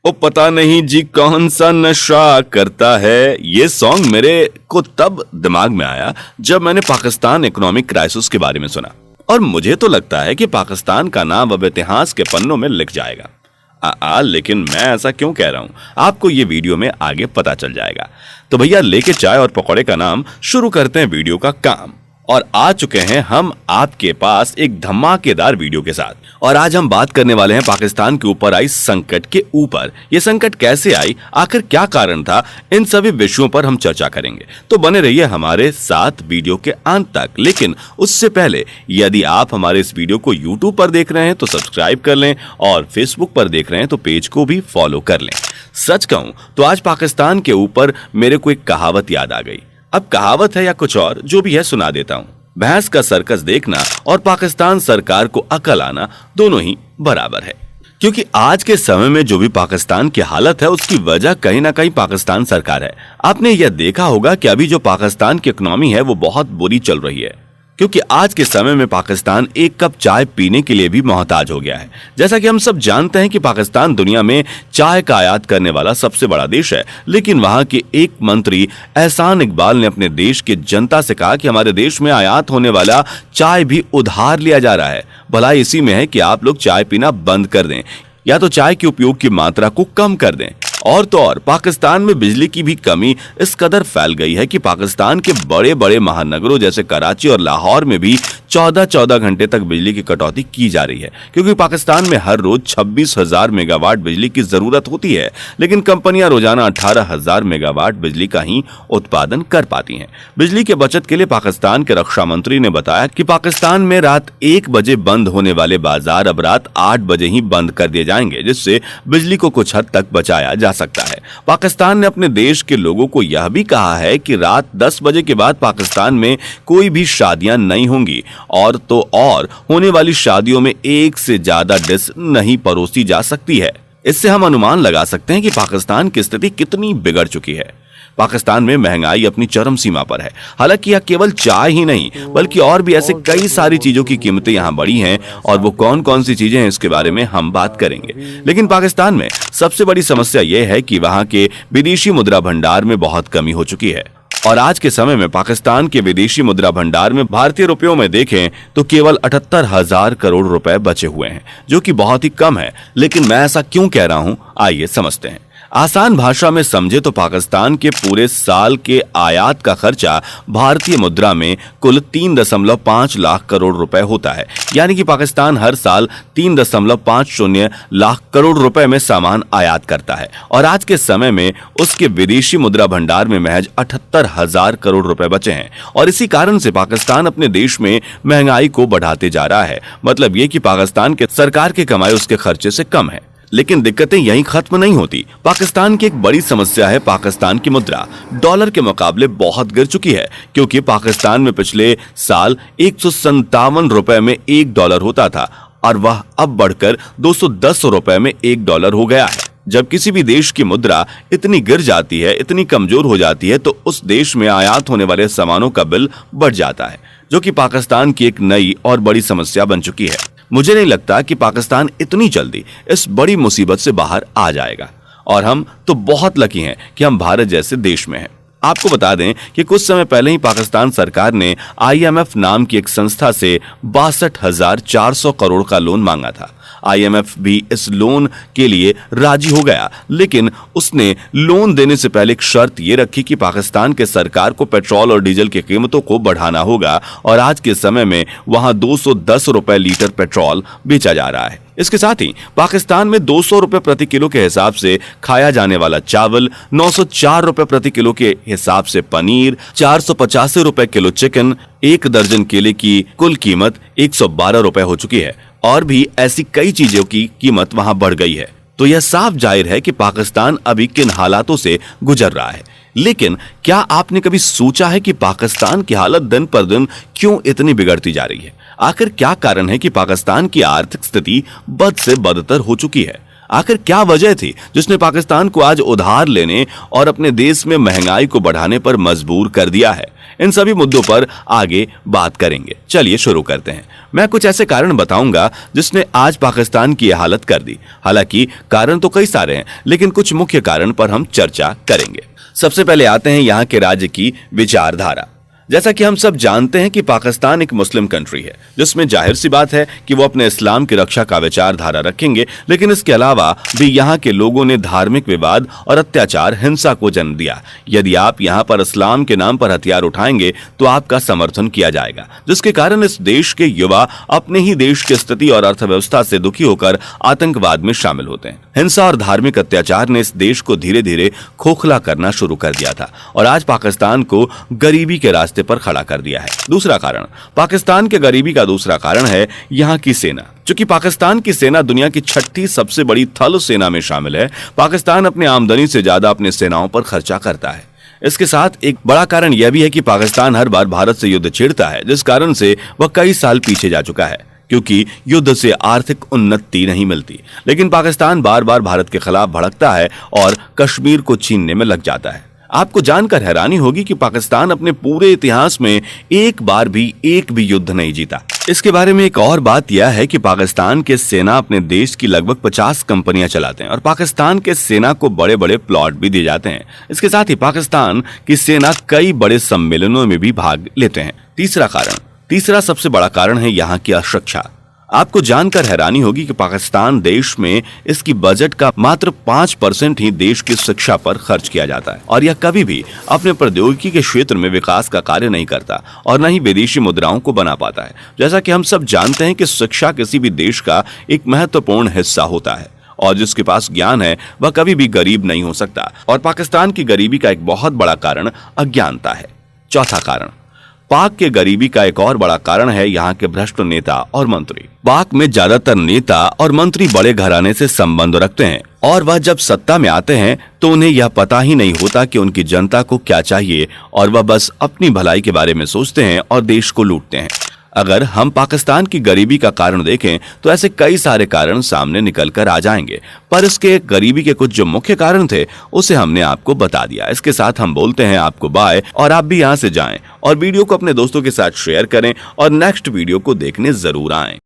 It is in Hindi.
ओ पता नहीं जी कौन सा नशा करता है, ये सॉन्ग मेरे को तब दिमाग में आया जब मैंने पाकिस्तान इकोनॉमिक क्राइसिस के बारे में सुना। और मुझे तो लगता है कि पाकिस्तान का नाम अब इतिहास के पन्नों में लिख जाएगा। लेकिन मैं ऐसा क्यों कह रहा हूं, आपको ये वीडियो में आगे पता चल जाएगा। तो भैया लेके चाय और पकौड़े का नाम, शुरू करते हैं वीडियो का काम। और आ चुके हैं हम आपके पास एक धमाकेदार वीडियो के साथ। और आज हम बात करने वाले हैं पाकिस्तान के ऊपर आई संकट के ऊपर। ये संकट कैसे आई, आखिर क्या कारण था, इन सभी विषयों पर हम चर्चा करेंगे। तो बने रहिए हमारे साथ वीडियो के अंत तक। लेकिन उससे पहले यदि आप हमारे इस वीडियो को यूट्यूब पर देख रहे हैं तो सब्सक्राइब कर लें, और फेसबुक पर देख रहे हैं तो पेज को भी फॉलो कर लें। सच कहूं तो आज पाकिस्तान के ऊपर मेरे को एक कहावत याद आ गई। अब कहावत है या कुछ और, जो भी है सुना देता हूं। भैंस का सर्कस देखना और पाकिस्तान सरकार को अकल आना दोनों ही बराबर है। क्योंकि आज के समय में जो भी पाकिस्तान की हालत है उसकी वजह कहीं ना कहीं पाकिस्तान सरकार है। आपने यह देखा होगा कि अभी जो पाकिस्तान की इकोनॉमी है वो बहुत बुरी चल रही है, क्योंकि आज के समय में पाकिस्तान एक कप चाय पीने के लिए भी मोहताज हो गया है। जैसा कि हम सब जानते हैं कि पाकिस्तान दुनिया में चाय का आयात करने वाला सबसे बड़ा देश है, लेकिन वहां के एक मंत्री एहसान इकबाल ने अपने देश की जनता से कहा कि हमारे देश में आयात होने वाला चाय भी उधार लिया जा रहा है। भलाई इसी में है कि आप लोग चाय पीना बंद कर दें या तो चाय के उपयोग की मात्रा को कम कर दें। और तो और पाकिस्तान में बिजली की भी कमी इस कदर फैल गई है कि पाकिस्तान के बड़े बड़े महानगरों जैसे कराची और लाहौर में भी 14-14 घंटे तक बिजली की कटौती की जा रही है, क्योंकि पाकिस्तान में हर रोज 26,000 मेगावाट बिजली की जरूरत होती है, लेकिन कंपनियां रोजाना 18,000 मेगावाट बिजली का ही उत्पादन कर पाती हैं। बिजली के बचत के लिए पाकिस्तान के रक्षा मंत्री ने बताया कि पाकिस्तान में रात 1 बजे बंद होने वाले बाजार अब रात 8 बजे ही बंद कर दिए जाएंगे, जिससे बिजली को कुछ हद तक बचाया जा सकता है। पाकिस्तान ने अपने देश के लोगों को यह भी कहा है कि रात 10 बजे के बाद पाकिस्तान में कोई भी शादियां नहीं होंगी, और तो और होने वाली शादियों में एक से ज्यादा डिश नहीं परोसी जा सकती है। इससे हम अनुमान लगा सकते हैं कि पाकिस्तान की स्थिति कितनी बिगड़ चुकी है। पाकिस्तान में महंगाई अपनी चरम सीमा पर है। हालांकि यह केवल चाय ही नहीं बल्कि और भी ऐसे कई सारी चीजों की कीमतें यहाँ बढ़ी हैं, और वो कौन कौन सी चीजें हैं इसके बारे में हम बात करेंगे। लेकिन पाकिस्तान में सबसे बड़ी समस्या यह है कि वहाँ के विदेशी मुद्रा भंडार में बहुत कमी हो चुकी है। और आज के समय में पाकिस्तान के विदेशी मुद्रा भंडार में भारतीय रुपयों में देखें तो केवल 78,000 करोड़ रुपए बचे हुए हैं, जो कि बहुत ही कम है। लेकिन मैं ऐसा क्यों कह रहा हूं, आइए समझते हैं। आसान भाषा में समझे तो पाकिस्तान के पूरे साल के आयात का खर्चा भारतीय मुद्रा में कुल 3.5 लाख करोड़ रुपए होता है। यानी कि पाकिस्तान हर साल 3.50 लाख करोड़ रुपए में सामान आयात करता है, और आज के समय में उसके विदेशी मुद्रा भंडार में महज 78,000 करोड़ रुपए बचे हैं। और इसी कारण से पाकिस्तान अपने देश में महंगाई को बढ़ाते जा रहा है। मतलब ये कि पाकिस्तान के सरकार की कमाई उसके खर्चे से कम है। लेकिन दिक्कतें यहीं खत्म नहीं होती। पाकिस्तान की एक बड़ी समस्या है पाकिस्तान की मुद्रा डॉलर के मुकाबले बहुत गिर चुकी है, क्योंकि पाकिस्तान में पिछले साल 157 रुपए में $1 होता था, और वह अब बढ़कर 210 रुपए में $1 हो गया है। जब किसी भी देश की मुद्रा इतनी गिर जाती है, इतनी कमजोर हो जाती है, तो उस देश में आयात होने वाले सामानों का बिल बढ़ जाता है, जो कि पाकिस्तान की एक नई और बड़ी समस्या बन चुकी है। मुझे नहीं लगता कि पाकिस्तान इतनी जल्दी इस बड़ी मुसीबत से बाहर आ जाएगा, और हम तो बहुत लकी हैं कि हम भारत जैसे देश में हैं। आपको बता दें कि कुछ समय पहले ही पाकिस्तान सरकार ने IMF नाम की एक संस्था से 62,400 करोड़ का लोन मांगा था। IMF भी इस लोन के लिए राजी हो गया, लेकिन उसने लोन देने से पहले एक शर्त ये रखी कि पाकिस्तान के सरकार को पेट्रोल और डीजल की कीमतों को बढ़ाना होगा, और आज के समय में वहां 210 रुपए लीटर पेट्रोल बेचा जा रहा है। इसके साथ ही पाकिस्तान में 200 रुपए प्रति किलो के हिसाब से खाया जाने वाला चावल, 904 रुपए प्रति किलो के हिसाब से पनीर, 485 रुपए किलो चिकन, 1 दर्जन केले की कुल कीमत 112 रुपए हो चुकी है, और भी ऐसी कई चीजों की कीमत वहां बढ़ गई है। तो यह साफ जाहिर है कि पाकिस्तान अभी किन हालातों से गुजर रहा है। लेकिन क्या आपने कभी सोचा है कि पाकिस्तान की हालत दिन पर दिन क्यों इतनी बिगड़ती जा रही है? आखिर क्या कारण है कि पाकिस्तान की आर्थिक स्थिति बद से बदतर हो चुकी है? आखिर क्या वजह थी जिसने पाकिस्तान को आज उधार लेने और अपने देश में महंगाई को बढ़ाने पर मजबूर कर दिया है? इन सभी मुद्दों पर आगे बात करेंगे। चलिए शुरू करते हैं। मैं कुछ ऐसे कारण बताऊंगा जिसने आज पाकिस्तान की यह हालत कर दी। हालांकि कारण तो कई सारे हैं, लेकिन कुछ मुख्य कारण पर हम चर्चा करेंगे। सबसे पहले आते हैं यहाँ के राज्य की विचारधारा। जैसा कि हम सब जानते हैं कि पाकिस्तान एक मुस्लिम कंट्री है, जिसमें जाहिर सी बात है कि वो अपने इस्लाम की रक्षा का विचारधारा रखेंगे, लेकिन इसके अलावा भी यहाँ के लोगों ने धार्मिक विवाद और अत्याचार, हिंसा को जन्म दिया। यदि आप यहाँ पर इस्लाम के नाम पर हथियार उठाएंगे तो आपका समर्थन किया जाएगा, जिसके कारण इस देश के युवा अपने ही देश की स्थिति और अर्थव्यवस्था से दुखी होकर आतंकवाद में शामिल होते हैं। हिंसा और धार्मिक अत्याचार ने इस देश को धीरे धीरे खोखला करना शुरू कर दिया था और आज पाकिस्तान को गरीबी के रास्ते पर खड़ा कर दिया है। दूसरा कारण, पाकिस्तान के गरीबी का दूसरा कारण है यहाँ की सेना। चूंकि पाकिस्तान की सेना दुनिया की 6ठी सबसे बड़ी थल सेना में शामिल है, पाकिस्तान अपनी आमदनी से ज्यादा अपने सेनाओं पर खर्चा करता है। इसके साथ एक बड़ा कारण यह भी है कि पाकिस्तान हर बार भारत से युद्ध छेड़ता है, जिस कारण से वह कई साल पीछे जा चुका है, क्योंकि युद्ध से आर्थिक उन्नति नहीं मिलती। लेकिन पाकिस्तान बार बार भारत के खिलाफ भड़कता है और कश्मीर को छीनने में लग जाता है। आपको जानकर हैरानी होगी कि पाकिस्तान अपने पूरे इतिहास में एक भी युद्ध नहीं जीता। इसके बारे में एक और बात यह है कि पाकिस्तान के सेना अपने देश की लगभग 50 कंपनियां चलाते हैं और पाकिस्तान के सेना को बड़े बड़े प्लॉट भी दिए जाते हैं। इसके साथ ही पाकिस्तान की सेना कई बड़े सम्मेलनों में भी भाग लेते हैं। तीसरा सबसे बड़ा कारण है यहाँ की अशिक्षा। आपको जानकर हैरानी होगी कि पाकिस्तान देश में इसकी बजट का मात्र 5% ही देश की शिक्षा पर खर्च किया जाता है और यह कभी भी अपने प्रौद्योगिकी के क्षेत्र में विकास का कार्य नहीं करता और न ही विदेशी मुद्राओं को बना पाता है। जैसा कि हम सब जानते हैं कि शिक्षा किसी भी देश का एक महत्वपूर्ण हिस्सा होता है और जिसके पास ज्ञान है वह कभी भी गरीब नहीं हो सकता। और पाकिस्तान की गरीबी का एक बहुत बड़ा कारण अज्ञानता है। चौथा कारण, पाक के गरीबी का एक और बड़ा कारण है यहाँ के भ्रष्ट नेता और मंत्री। पाक में ज्यादातर नेता और मंत्री बड़े घराने से संबंध रखते हैं और वह जब सत्ता में आते हैं तो उन्हें यह पता ही नहीं होता कि उनकी जनता को क्या चाहिए और वह बस अपनी भलाई के बारे में सोचते हैं और देश को लूटते हैं। अगर हम पाकिस्तान की गरीबी का कारण देखें तो ऐसे कई सारे कारण सामने निकल कर आ जाएंगे, पर इसके गरीबी के कुछ जो मुख्य कारण थे उसे हमने आपको बता दिया। इसके साथ हम बोलते हैं आपको बाय और आप भी यहाँ से जाएं और वीडियो को अपने दोस्तों के साथ शेयर करें और नेक्स्ट वीडियो को देखने जरूर आएं।